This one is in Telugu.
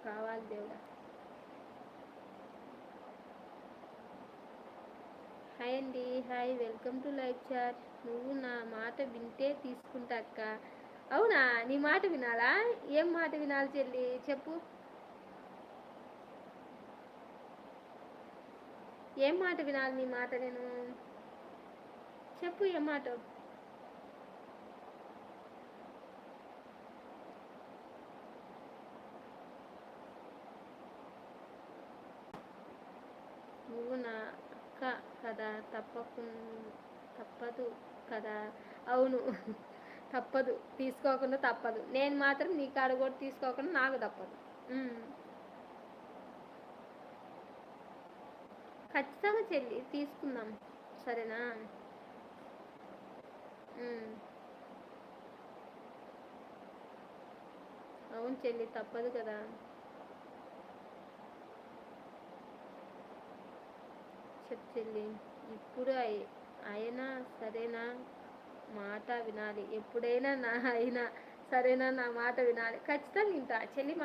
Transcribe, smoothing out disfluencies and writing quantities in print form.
కావాలి దేవుడా. హాయ్ అండి, hi, welcome to live chat. నువ్వు నా మాట వింటే తీసుకుంటా అక్క. అవునా, నీ మాట వినాలా? ఏం మాట వినాలి చెల్లి, చెప్పు. ఏం మాట వినాలి నీ మాట? నేను చెప్పు, ఏం మాట? నువ్వు నా అక్క కదా, తప్పదు కదా. అవును, తప్పదు, తీసుకోకుండా తప్పదు. నేను మాత్రం నీ కాడ కూడా తీసుకోకుండా నాకు తప్పదు. ఖచ్చితంగా చెల్లి, తీసుకుందాం, సరేనా? అవును చెల్లి, తప్పదు కదా. చెప్పు చెల్లి. ఇప్పుడు అయినా సరేనా మాట వినాలి. ఎప్పుడైనా నా అయినా సరేనా నా మాట వినాలి. ఖచ్చితంగా వింటా చెల్లి మాట.